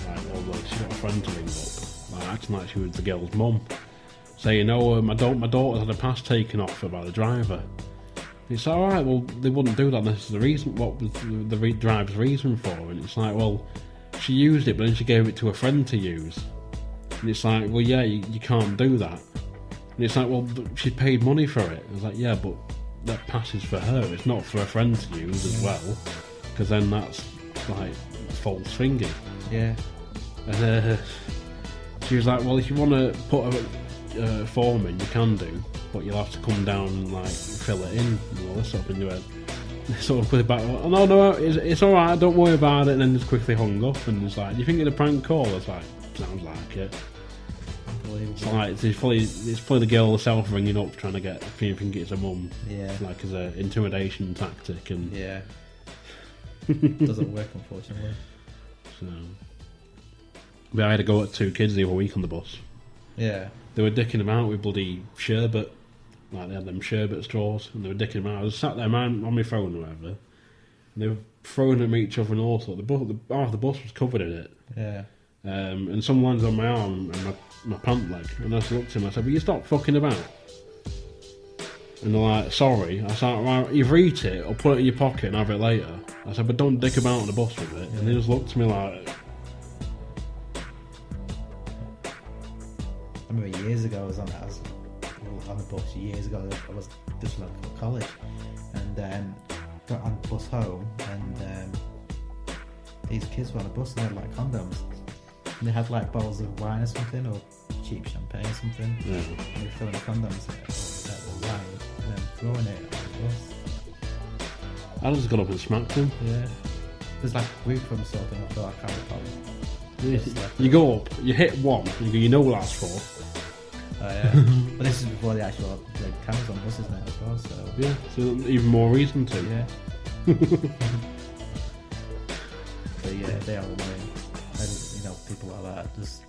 like she got a friend to ring up, like acting like she was the girl's mum, saying, my daughter had a pass taken off her by the driver. It's like, alright, well, they wouldn't do that, this is the reason, what was the driver's reason for it? And it's like, well, she used it, but then she gave it to a friend to use. And it's like, well, yeah, you can't do that. And it's like, well, but she paid money for it. I was like, yeah, but that pass is for her, it's not for a friend to use as well, because then that's, like, false thingy. Yeah. And she was like, well, if you want to put a form in, you can do, but you'll have to come down and like fill it in and all this stuff. And you went, sort of put it back. Oh, no, it's all right. Don't worry about it. And then just quickly hung up and was like, "Do you think it's a prank call?" I was like, "Sounds like it." It's like it's probably the girl herself ringing up trying to get if you think it's a mum. Yeah. Like as an intimidation tactic and yeah. Doesn't work, unfortunately. So, but I had to go at 2 kids the other week on the bus. Yeah. They were dicking them out with bloody sherbet. Like they had them sherbet straws and they were dicking them out. I was sat there on my phone or whatever, and they were throwing them at each other and all sorts. Half the bus was covered in it. Yeah. And some lands on my arm and my pant leg. And I just looked at him and I said, "Will you stop fucking about?" And they're like, "Sorry." I said, "Right, either eat it or put it in your pocket and have it later." I said, "But don't dick about on the bus with it." Yeah. And they just looked at me like... remember years ago I was on the bus years ago. I was just looking for college, and got on the bus home, and these kids were on the bus and they had like condoms, and they had like bottles of wine or something, or cheap champagne or something. Yeah. And they were filling the condoms at the wine and then throwing it on the bus. I just got up and smacked him. Yeah. There's like a group from something. I feel like I can't recall. You go up, you hit one, and you know what that's for. Oh yeah. But this is before the actual cameras on buses now as well, so Yeah, so even more reason to. yeah. But yeah, they are annoying. And, people like that just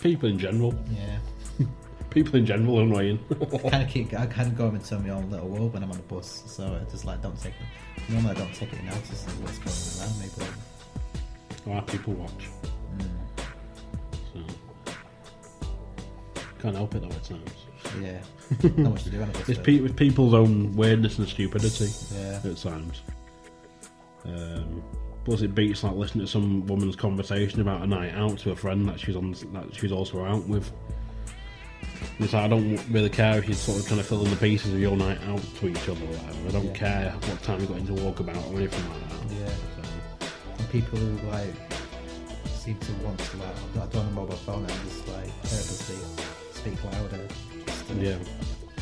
people in general. yeah. People in general are annoying. I kind of go into my own little world when I'm on the bus, so I just like don't take it. Normally I don't take it notice of what's going around me, but Why people watch. So can't help it though at times. yeah, not much to do on a bus. It's though. with people's own weirdness and stupidity Yeah. at times. Plus, it beats like listening to some woman's conversation about a night out to a friend that she's also out with. It's like, I don't really care if you're sort of trying to fill in the pieces of your night out to each other or whatever. I don't care what time you got into walkabout or anything like that. Yeah. So, And people who like seem to want to like I don't on a mobile phone and just like purposely speak louder. Just to yeah.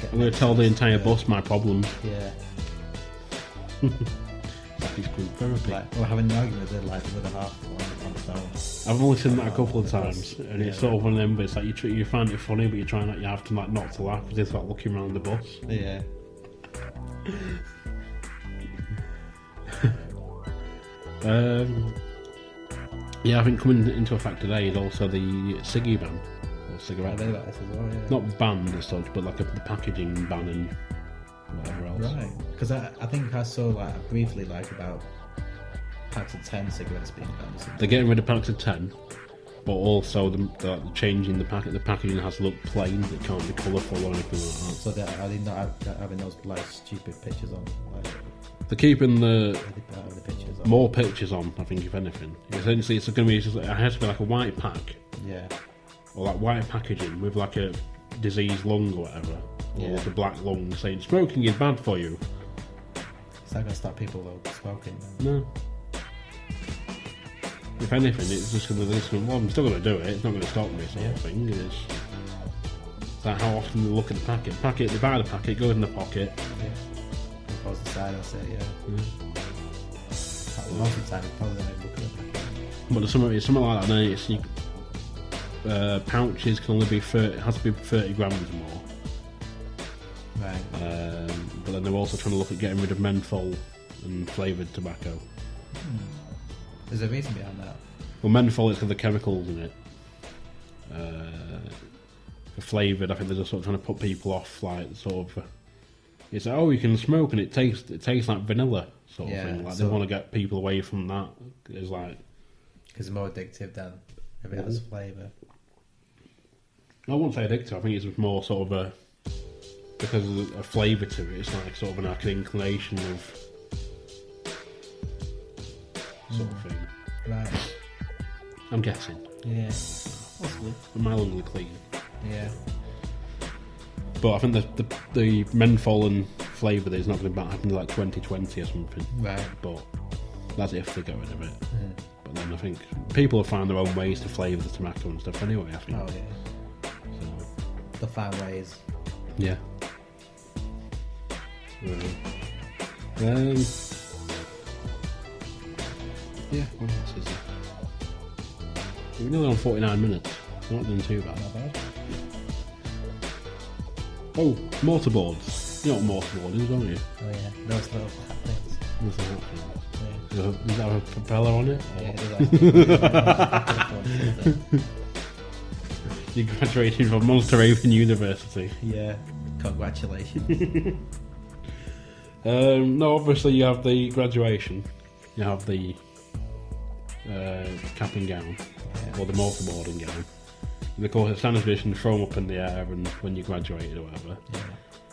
get I'm going to tell the entire yeah. bus my problems. Yeah. It's group therapy. Like, or having an argument with the half on the phone. I've only seen that a couple of That's- times, and it's yeah. sort of one of them bits like you find it funny, but you're trying you have to like not to laugh because it's like looking around the bus. Yeah. Yeah, I think coming into effect today is also the ciggy ban or I cigarette. know ban. that as well. Yeah. Not banned as such, but like the packaging ban and whatever else. Right. Because I think I saw like briefly like about packs of 10 cigarettes being banned or something. They're getting rid of packs of 10, but also they're changing the packet. The packaging has to look plain; it can't be colourful or anything like that. So are they not having those like stupid pictures on? Like, They're keeping the are they having the pictures on? more pictures on, I think, if anything. Essentially, it's going to be it has to be like a white pack Yeah. or like white packaging with like a diseased lung or whatever, or Yeah. like a black lung saying smoking is bad for you. Is that going to stop people though smoking? No. If anything, it's just going to well, I'm still going to do it. It's not going to stop me, sort of thing. It's like how often they look at the packet. They buy the packet, goes in the pocket. Yeah. It goes inside, I'll say, yeah. Most of the time, you probably don't even look at the packet. But there's something like that. Then it's pouches can only be 30. It has to be 30 grams more. Right. But then they're also trying to look at getting rid of menthol and flavoured tobacco. There's a reason behind that. Well, menthol is because of the chemicals in it. For flavoured, I think they're just sort of trying to put people off, like sort of. It's like, oh, you can smoke and it tastes like vanilla, sort of thing. Like so- they want to get people away from that. It's like Because it's more addictive than if it has flavour. I wouldn't say addictive. I think it's just more sort of because of a flavour to it. It's like sort of like an inclination of sort of thing. Right. I'm guessing. Yeah. Possibly. My lungs are clean. Yeah. But I think the menthol and flavour is not going to happen until like 2020 or something. Right. But that's if they get rid of it. But then I think people have found their own ways to flavour the tobacco and stuff anyway, I think. Oh, yeah. So, The fan ways. yeah. Yeah, what else is there? We're nearly on 49 minutes. Not doing too bad. Not bad. Oh, mortarboards. You know what mortarboard is, don't you? Oh, yeah. Those little fat things. What's that thing? Yeah. Does that have a propeller on it? Or- Yeah, it does that. You graduated from Monster Raven University. Yeah. Congratulations. No, obviously you have the graduation. You have the cap and gown, or the mortarboarding gown. And of course, the standard tradition to throw them up in the air and when you graduated or whatever. Yeah.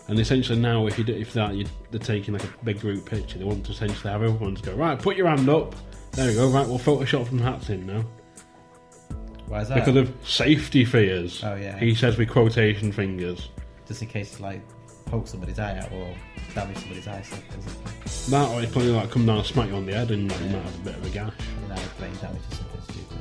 And essentially now, they're taking like a big group picture. They want to essentially have everyone to go, right, put your hand up. There we go. Right, we'll Photoshop some hats in now. Why is that? Because of safety fears. Oh, yeah. He says with quotation fingers. Just in case, like, poke somebody's eye out or damage somebody's eye. So That or he's probably like come down and smack you on the head and like, you might have a bit of a gash. brain damage or something stupid.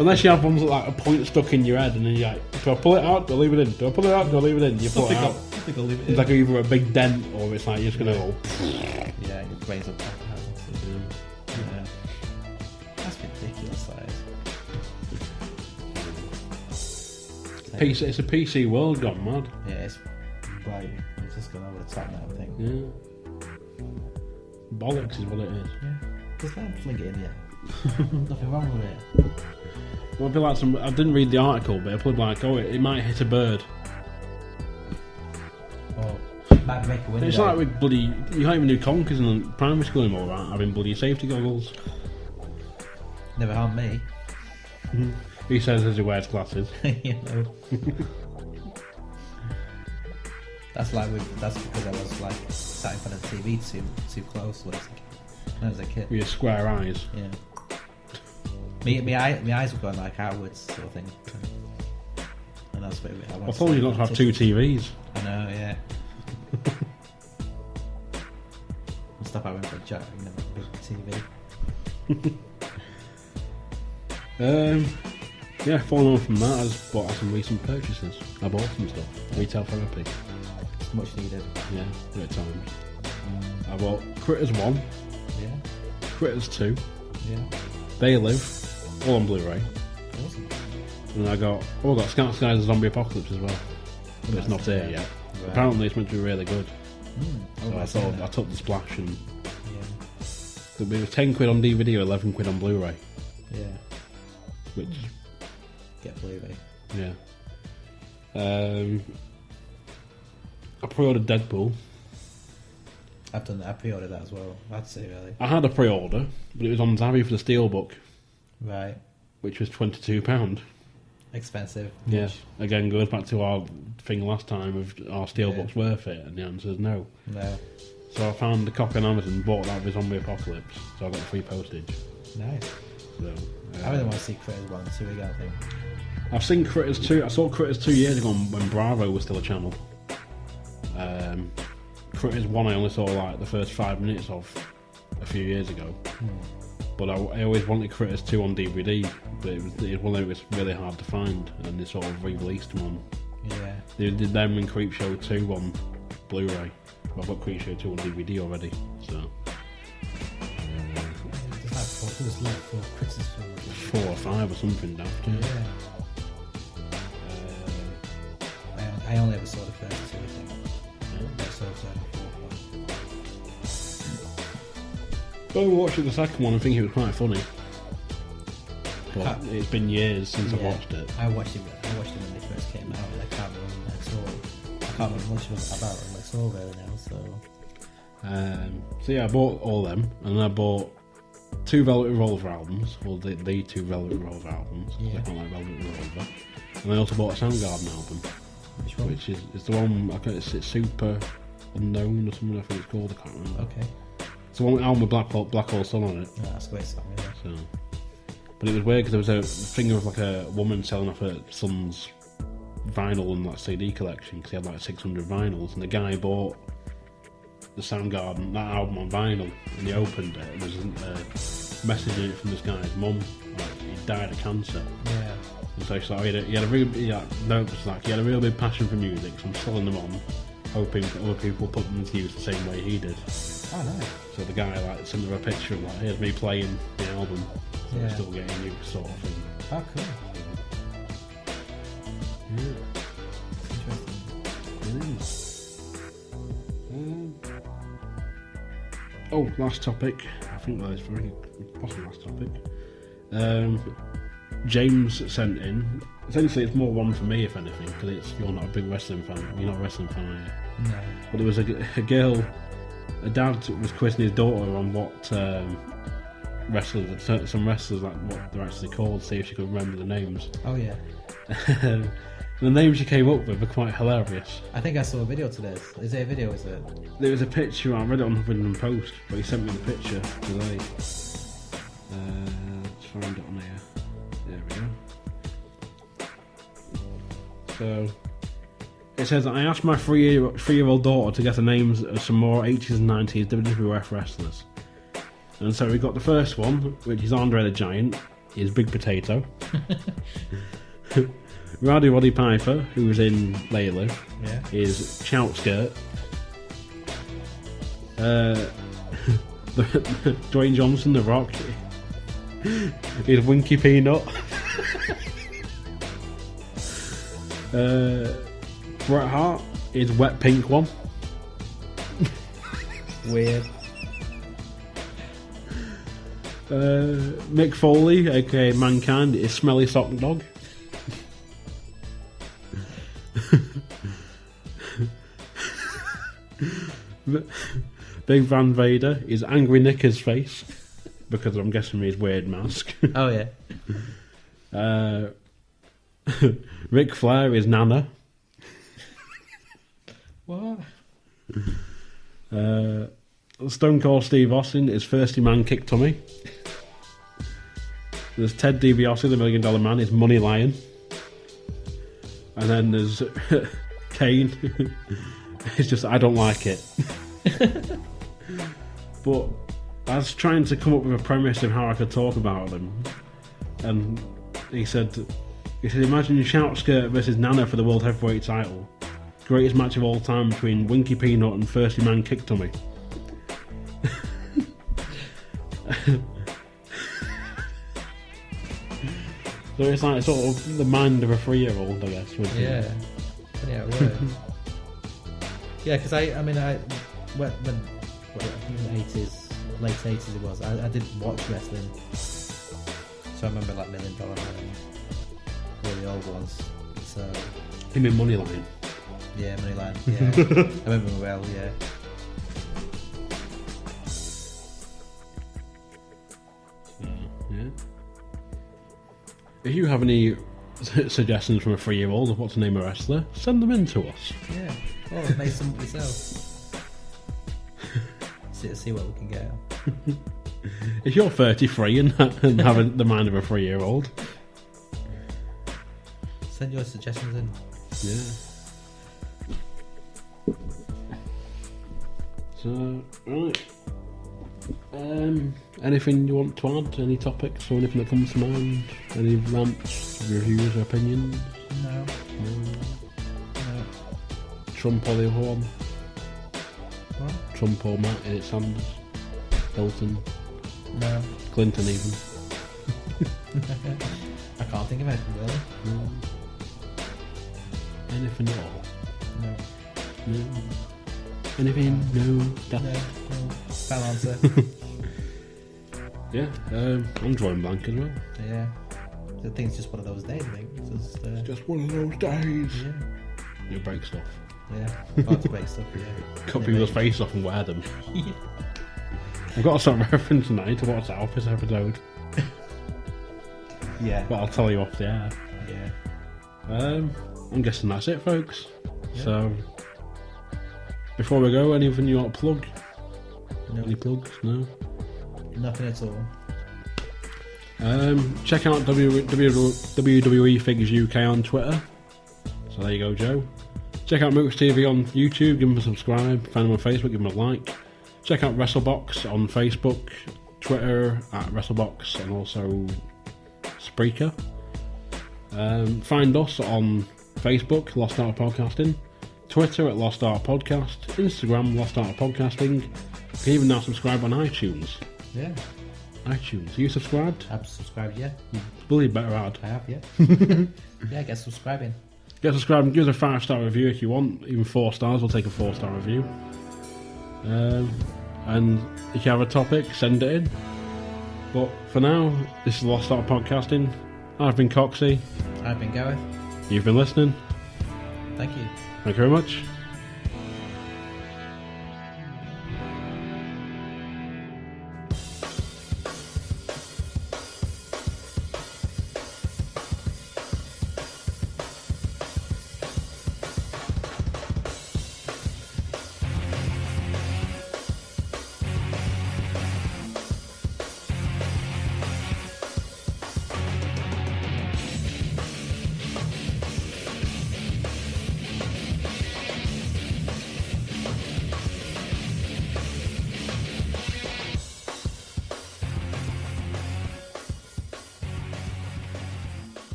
Unless you have ones with like a point stuck in your head and then you're like, do I pull it out? Do I leave it in? Do I pull it out? Do I leave it in? You pull it out. I think I'll leave it in. It's like either a big dent or it's like you're just gonna go. Yeah, your brain's up. Yeah. That's ridiculous, that is. It's a PC world gone mad. Yeah, it's just gone over the top now, I think. Yeah. Bollocks is what it is. Yeah. Just let him fling it in here. Nothing wrong with it. Well, it'd be like I didn't read the article, but it'd be like, it might hit a bird. Or might break a window. It's like with bloody, you can't even do conkers in primary school anymore, right? Having bloody safety goggles. Never harmed me. He says as he wears glasses. You know. That's because I was like sat in front of the TV too close when I was a kid. With your square eyes. Yeah. My eyes were going like outwards, sort of thing. And that's what I told you not to have two TVs. I know, yeah. Stuff I went for a chat, big TV. Yeah, following on from that, I just bought some recent purchases. I bought some stuff. Retail therapy. Much needed. Yeah, great times. I bought Critters 1. Yeah. Critters 2. Yeah. They Live, all on Blu-ray. Awesome. And I got Sky's Zombie Apocalypse as well. But it's not here yet. Right. Apparently it's meant to be really good. So I took the splash and it was 10 quid on DVD or 11 quid on Blu-ray. Yeah. Which Get Blu-ray. yeah. I pre-ordered Deadpool. I've done that. I pre-ordered that as well. I'd say really. I had a pre-order, but it was on Zavi for the Steelbook, Right. which was £22. Expensive. Yeah. Again, goes back to our thing last time of our Steelbook's worth it, and the answer is no. No. So I found a copy on Amazon, bought that with Zombie Apocalypse, so I got free postage. Nice. So I really want to see Critters 1 and 2 again, I think. I've seen Critters 2. I saw Critters 2 years ago when Bravo was still a channel. Critters 1 I only saw like the first 5 minutes of a few years ago. But I always wanted Critters 2 on DVD, but it was one that was really hard to find, and they sort of re-released them on. Yeah. They did them in Creepshow 2 on Blu-ray. I've got Creepshow 2 on DVD already, so. There's like 4 Critters films. 4 or 5 or something daft. Yeah. I only ever saw the first 2, I think. I saw the third and fourth one. Well, we watched the second one and think it was quite funny. But it's been years since I've watched it. I watched them when they first came out, and I can't remember much about them. I saw really now, so. So yeah, I bought all them, and then I bought 2 Velvet Revolver albums, or the 2 Velvet Revolver albums. Yeah. I quite like Velvet Revolver. And I also bought a Soundgarden album. Which one? Which is the one, it's Super Unknown or something, I think it's called, I can't remember. Okay. It's the one with album with Black Hole Sun on it. Yeah, that's a great song, yeah. So, but it was weird because there was a thing of like a woman selling off her son's vinyl and like CD collection because he had like 600 vinyls, and the guy bought the Soundgarden, that album on vinyl, and he opened it and there's a message in it from this guy's mum, like he died of cancer. Yeah. And so he had a really big passion for music, so I'm selling them on, hoping that other people put them to use the same way he did. Oh, nice. So the guy like sent her a picture of like, here's me playing the album, so Yeah. we're still getting you sort of thing. Oh, cool. Yeah. Interesting. Oh, last topic. I think that is very possible last topic. James sent in. Essentially, it's more one for me, if anything, because you're not a big wrestling fan. You're not a wrestling fan, are you? No. But there was a girl. A dad was quizzing his daughter on what some wrestlers, like what they're actually called, see if she could remember the names. Oh, yeah. The names she came up with were quite hilarious. I think I saw a video to this. Is it a video, is it? There was a picture, I read it on Huffington Post, but he sent me the picture today. Let's find it on here. So it says, I asked my three-year-old daughter to get the names of some more 80s and 90s WWF wrestlers. And so we got the first one, which is Andre the Giant, is Big Potato. Roddy Piper, who was in Layla, is Shout Skirt. Dwayne Johnson, The Rock, is Winky Peanut. Bret Hart is Wet Pink One. Weird. Mick Foley, aka Mankind, is Smelly Sock Dog. Big Van Vader is Angry Nicker's face, because I'm guessing his weird mask. Oh yeah. Ric Flair is Nana. What? Stone Cold Steve Austin is Thirsty Man Kick Tummy. There's Ted DiBiase, the $1 Million Man, is Money Lion. And then there's Kane. It's just, I don't like it. But I was trying to come up with a premise of how I could talk about them. And he said, imagine you Shout Skirt versus Nana for the World Heavyweight title. Greatest match of all time between Winky Peanut and Thirsty Man Kick Tummy. So it's like sort of the mind of a 3-year-old, I guess. Yeah. Yeah, it works. Yeah, because when the 80s, late 80s it was, I did watch wrestling. So I remember like $1 Million Man and all the old ones. So. You mean Money Line? Yeah, Money Line, yeah. I remember him well, yeah. Yeah. If you have any suggestions from a 3-year-old of what to name a wrestler, send them in to us. Yeah, or make some yourself. See what we can get. If you're 33 and have the mind of a 3-year-old, send your suggestions in. Yeah. So, right. Anything you want to add? Any topics or anything that comes to mind? Any rants, reviews, or opinions? No. Trump or the other one? What? Trump or Matt in it, Sanders? Hilton? No. Clinton even? I can't think of anything really. No. Anything at all? No. No. Anything? No. No. Bad answer. Yeah, I'm drawing blank as well. Yeah. I think it's just one of those days, I think. It's just one of those days. Yeah. You break stuff. Yeah. Hard to break stuff, yeah. Cut people's face off and wear them. I've got to start referencing that into what's out this episode. Yeah. But I'll tell you off the air. Yeah. I'm guessing that's it, folks. Yeah. So, before we go, anything you want to plug? No. Any plugs? No? Nothing at all. Check out WWE Figures UK on Twitter. So there you go, Joe. Check out Mooch TV on YouTube, give them a subscribe. Find them on Facebook, give them a like. Check out Wrestle Box on Facebook, Twitter at Wrestle Box, and also Spreaker. Find us on Facebook, Lost Art of Podcasting, Twitter at Lost Art Podcast, Instagram Lost Art of Podcasting. You can even now subscribe on iTunes. Yeah. iTunes. Are you subscribed? I've subscribed, yeah. Bully better add. I have, yeah. Yeah, get subscribing. Get subscribed and give us a 5-star review if you want. Even 4 stars, we'll take a 4-star review. And if you have a topic, send it in. But for now, this is Lost Art Podcasting. I've been Coxie. I've been Gareth. You've been listening. Thank you. Thank you very much.